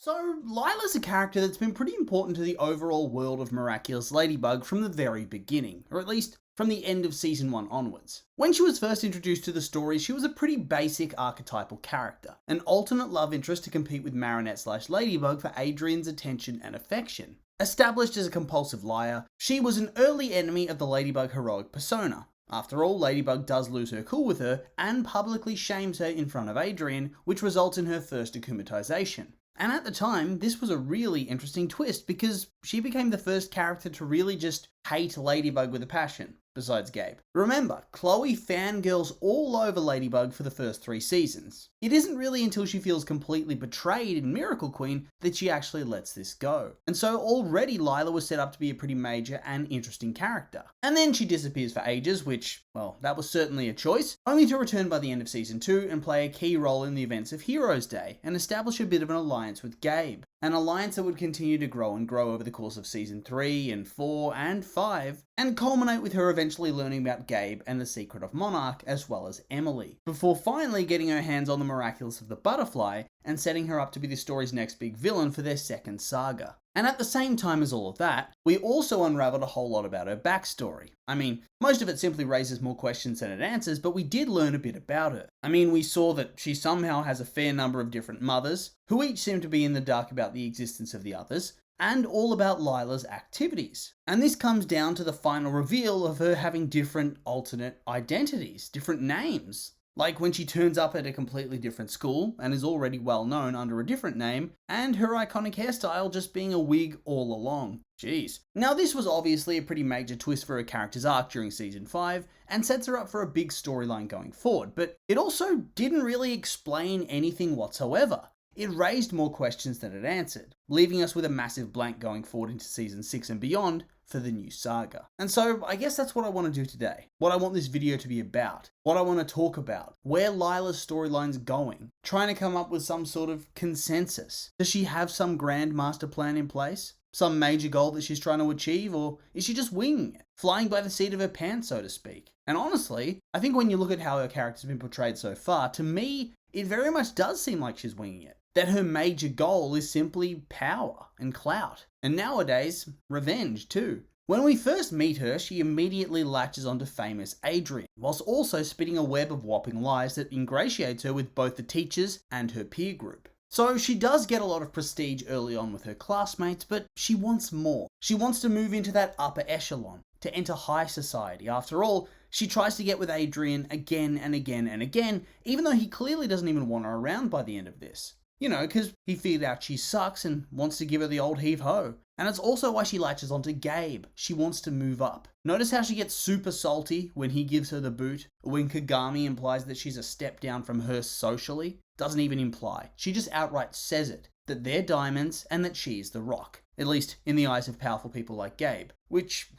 So, Lila's a character that's been pretty important to the overall world of Miraculous Ladybug from the very beginning, or at least from the end of Season 1 onwards. When she was first introduced to the story, she was a pretty basic archetypal character, an alternate love interest to compete with Marinette/Ladybug for Adrian's attention and affection. Established as a compulsive liar, she was an early enemy of the Ladybug heroic persona. After all, Ladybug does lose her cool with her and publicly shames her in front of Adrian, which results in her first akumatization. And at the time, this was a really interesting twist because she became the first character to really just hate Ladybug with a passion, besides Gabe. Remember, Chloe fangirls all over Ladybug for the first 3 seasons. It isn't really until she feels completely betrayed in Miracle Queen that she actually lets this go. And so already Lila was set up to be a pretty major and interesting character. And then she disappears for ages, which, well, that was certainly a choice, only to return by the end of Season 2 and play a key role in the events of Heroes Day and establish a bit of an alliance with Gabe. An alliance that would continue to grow and grow over the course of Season 3 and 4 and 5, and culminate with her eventually learning about Gabe and the secret of Monarch as well as Emily, before finally getting her hands on the Miraculous of the Butterfly and setting her up to be the story's next big villain for their second saga. And at the same time as all of that, we also unraveled a whole lot about her backstory. I mean, most of it simply raises more questions than it answers, but we did learn a bit about her. I mean, we saw that she somehow has a fair number of different mothers, who each seem to be in the dark about the existence of the others, and all about Lila's activities. And this comes down to the final reveal of her having different alternate identities, different names. Like when she turns up at a completely different school and is already well known under a different name, and her iconic hairstyle just being a wig all along. Jeez. Now this was obviously a pretty major twist for her character's arc during Season 5, and sets her up for a big storyline going forward, but it also didn't really explain anything whatsoever. It raised more questions than it answered, leaving us with a massive blank going forward into Season 6 and beyond for the new saga. And so I guess that's what I want to do today. What I want this video to be about. What I want to talk about. Where Lila's storyline's going. Trying to come up with some sort of consensus. Does she have some grand master plan in place? Some major goal that she's trying to achieve? Or is she just winging it? Flying by the seat of her pants, so to speak? And honestly, I think when you look at how her character's been portrayed so far, to me, it very much does seem like she's winging it. That her major goal is simply power and clout. And nowadays, revenge too. When we first meet her, she immediately latches onto famous Adrian, whilst also spinning a web of whopping lies that ingratiates her with both the teachers and her peer group. So she does get a lot of prestige early on with her classmates, but she wants more. She wants to move into that upper echelon, to enter high society. After all, she tries to get with Adrian again and again and again, even though he clearly doesn't even want her around by the end of this. You know, because he figured out she sucks and wants to give her the old heave-ho. And it's also why she latches onto Gabe. She wants to move up. Notice how she gets super salty when he gives her the boot, or when Kagami implies that she's a step down from her socially. Doesn't even imply. She just outright says it, that they're diamonds and that she's the rock. At least in the eyes of powerful people like Gabe. Which,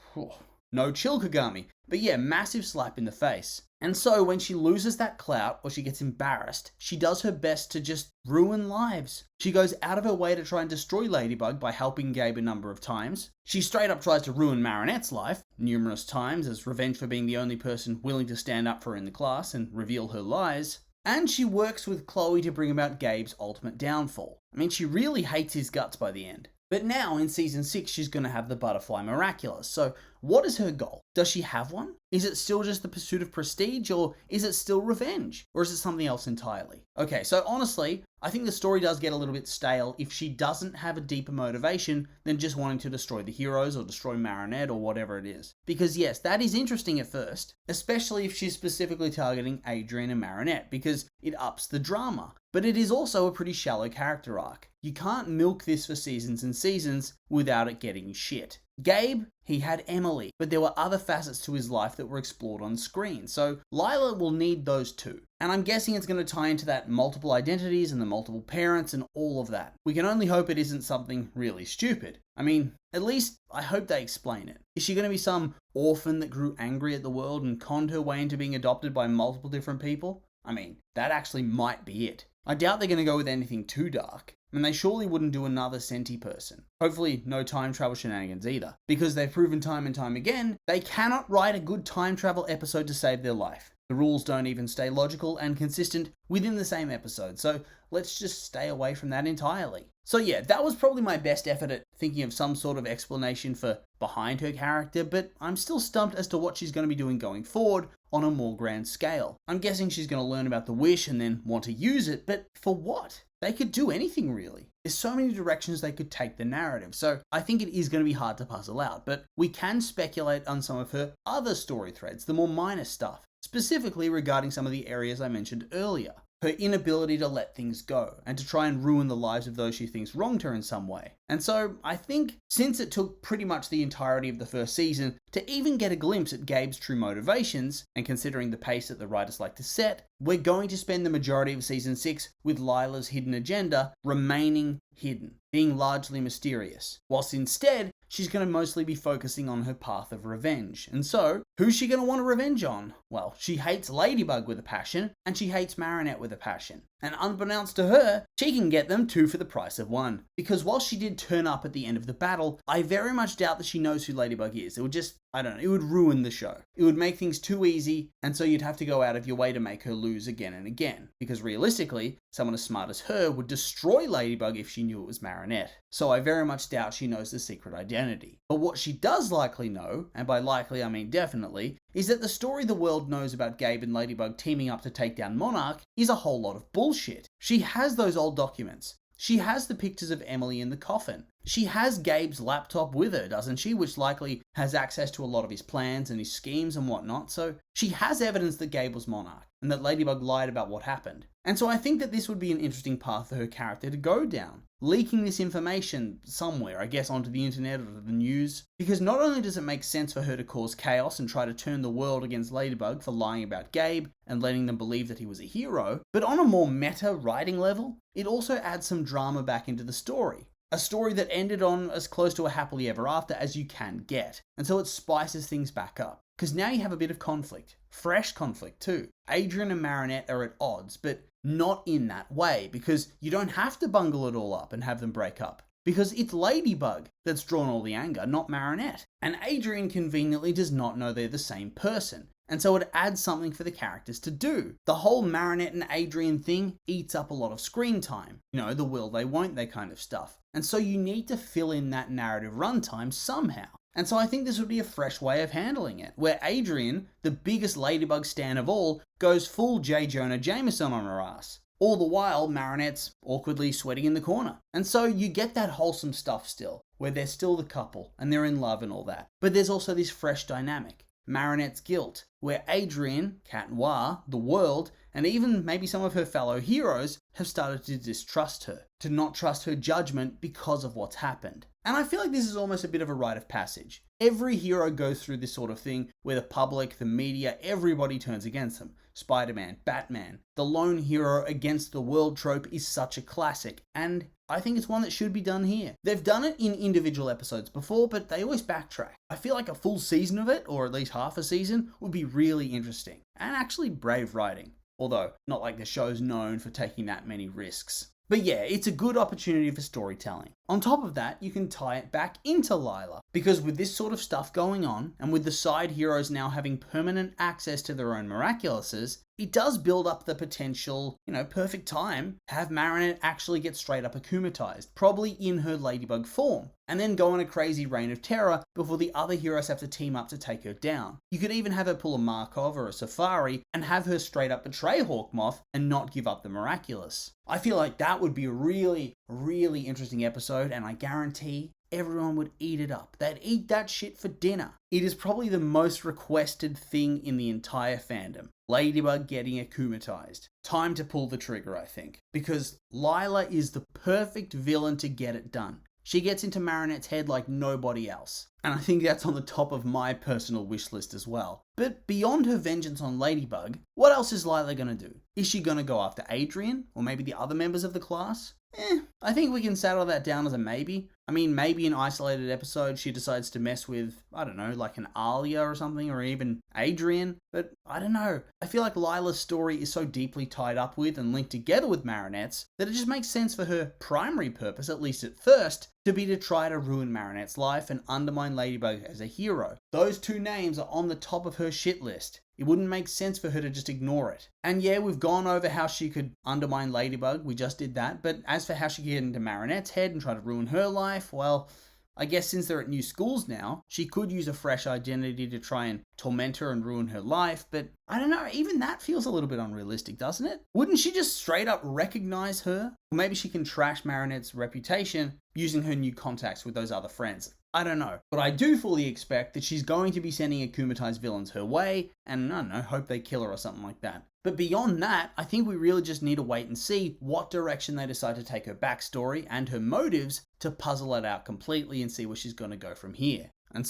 no chill Kagami. But yeah, massive slap in the face. And so when she loses that clout or she gets embarrassed, she does her best to just ruin lives. She goes out of her way to try and destroy Ladybug by helping Gabe a number of times. She straight up tries to ruin Marinette's life numerous times as revenge for being the only person willing to stand up for her in the class and reveal her lies. And she works with Chloe to bring about Gabe's ultimate downfall. I mean, she really hates his guts by the end. But now, in Season 6, she's going to have the Butterfly Miraculous. So, what is her goal? Does she have one? Is it still just the pursuit of prestige, or is it still revenge? Or is it something else entirely? Okay, so honestly, I think the story does get a little bit stale if she doesn't have a deeper motivation than just wanting to destroy the heroes or destroy Marinette or whatever it is. Because yes, that is interesting at first, especially if she's specifically targeting Adrian and Marinette, because it ups the drama. But it is also a pretty shallow character arc. You can't milk this for seasons and seasons without it getting shit. Gabe, he had Emily, but there were other facets to his life that were explored on screen, so Lila will need those too. And I'm guessing it's going to tie into that multiple identities and the multiple parents and all of that. We can only hope it isn't something really stupid. I mean, at least I hope they explain it. Is she going to be some orphan that grew angry at the world and conned her way into being adopted by multiple different people? I mean, that actually might be it. I doubt they're going to go with anything too dark. And they surely wouldn't do another Senti person. Hopefully no time travel shenanigans either. Because they've proven time and time again, they cannot write a good time travel episode to save their life. The rules don't even stay logical and consistent within the same episode, so let's just stay away from that entirely. So yeah, that was probably my best effort at thinking of some sort of explanation for behind her character, but I'm still stumped as to what she's going to be doing going forward on a more grand scale. I'm guessing she's going to learn about the wish and then want to use it, but for what? They could do anything really. There's so many directions they could take the narrative, so I think it is going to be hard to puzzle out, but we can speculate on some of her other story threads, the more minor stuff, specifically regarding some of the areas I mentioned earlier. Her inability to let things go and to try and ruin the lives of those she thinks wronged her in some way. And so I think since it took pretty much the entirety of the first season to even get a glimpse at Gabe's true motivations, and considering the pace that the writers like to set, we're going to spend the majority of season 6 with Lila's hidden agenda remaining hidden, being largely mysterious, whilst instead she's going to mostly be focusing on her path of revenge. And so, who's she going to want to revenge on? Well, she hates Ladybug with a passion, and she hates Marinette with a passion. And unbeknownst to her, she can get them two for the price of one. Because while she did turn up at the end of the battle, I very much doubt that she knows who Ladybug is. It would just, I don't know, it would ruin the show. It would make things too easy, and so you'd have to go out of your way to make her lose again and again. Because realistically, someone as smart as her would destroy Ladybug if she knew it was Marinette. So I very much doubt she knows the secret identity. But what she does likely know, and by likely I mean definitely, is that the story the world knows about Gabe and Ladybug teaming up to take down Monarch is a whole lot of bullshit. She has those old documents. She has the pictures of Emily in the coffin. She has Gabe's laptop with her, doesn't she? Which likely has access to a lot of his plans and his schemes and whatnot. So she has evidence that Gabe was Monarch and that Ladybug lied about what happened. And so I think that this would be an interesting path for her character to go down. Leaking this information somewhere, I guess onto the internet or the news. Because not only does it make sense for her to cause chaos and try to turn the world against Ladybug for lying about Gabe and letting them believe that he was a hero, but on a more meta writing level, it also adds some drama back into the story. A story that ended on as close to a happily ever after as you can get. And so it spices things back up. Because now you have a bit of conflict. Fresh conflict too. Adrian and Marinette are at odds, but not in that way. Because you don't have to bungle it all up and have them break up. Because it's Ladybug that's drawn all the anger, not Marinette. And Adrian conveniently does not know they're the same person. And so it adds something for the characters to do. The whole Marinette and Adrian thing eats up a lot of screen time. You know, the will they, won't they kind of stuff. And so you need to fill in that narrative runtime somehow. And so I think this would be a fresh way of handling it, where Adrian, the biggest Ladybug stan of all, goes full J. Jonah Jameson on her ass. All the while, Marinette's awkwardly sweating in the corner. And so you get that wholesome stuff still, where they're still the couple, and they're in love and all that. But there's also this fresh dynamic. Marinette's guilt, where Adrian, Cat Noir, the world, and even maybe some of her fellow heroes have started to distrust her, to not trust her judgment because of what's happened. And I feel like this is almost a bit of a rite of passage. Every hero goes through this sort of thing where the public, the media, everybody turns against them. Spider-Man, Batman, the lone hero against the world trope is such a classic, and I think it's one that should be done here. They've done it in individual episodes before, but they always backtrack. I feel like a full season of it, or at least half a season, would be really interesting, and actually brave writing. Although, not like the show's known for taking that many risks. But yeah, it's a good opportunity for storytelling. On top of that, you can tie it back into Lila, because with this sort of stuff going on, and with the side heroes now having permanent access to their own Miraculouses, it does build up the potential, perfect time to have Marinette actually get straight up akumatized, probably in her Ladybug form, and then go on a crazy reign of terror before the other heroes have to team up to take her down. You could even have her pull a Markov or a Safari and have her straight up betray Hawkmoth and not give up the Miraculous. I feel like that would be a really, really interesting episode, and I guarantee everyone would eat it up. They'd eat that shit for dinner. It is probably the most requested thing in the entire fandom. Ladybug getting akumatized. Time to pull the trigger, I think. Because Lila is the perfect villain to get it done. She gets into Marinette's head like nobody else. And I think that's on the top of my personal wish list as well. But beyond her vengeance on Ladybug, what else is Lila gonna do? Is she gonna go after Adrian? Or maybe the other members of the class? I think we can settle that down as a maybe. I mean, maybe in isolated episodes she decides to mess with, I don't know, like an Alia or something, or even Adrian. But I don't know. I feel like Lila's story is so deeply tied up with and linked together with Marinette's that it just makes sense for her primary purpose, at least at first, to be to try to ruin Marinette's life and undermine Ladybug as a hero. Those two names are on the top of her shit list. It wouldn't make sense for her to just ignore it. And yeah, we've gone over how she could undermine Ladybug, we just did that, but as for how she could get into Marinette's head and try to ruin her life, well, I guess since they're at new schools now, she could use a fresh identity to try and torment her and ruin her life, but I don't know, even that feels a little bit unrealistic, doesn't it? Wouldn't she just straight up recognize her? Or maybe she can trash Marinette's reputation using her new contacts with those other friends. I don't know. But I do fully expect that she's going to be sending akumatized villains her way, and I don't know, hope they kill her or something like that. But beyond that, I think we really just need to wait and see what direction they decide to take her backstory and her motives to puzzle it out completely and see where she's going to go from here. And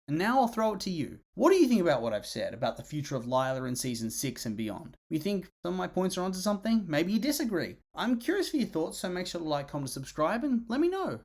now I'll throw it to you. What do you think about what I've said about the future of Lila in Season 6 and beyond? You think some of my points are onto something? Maybe you disagree. I'm curious for your thoughts, so make sure to like, comment, subscribe, and let me know.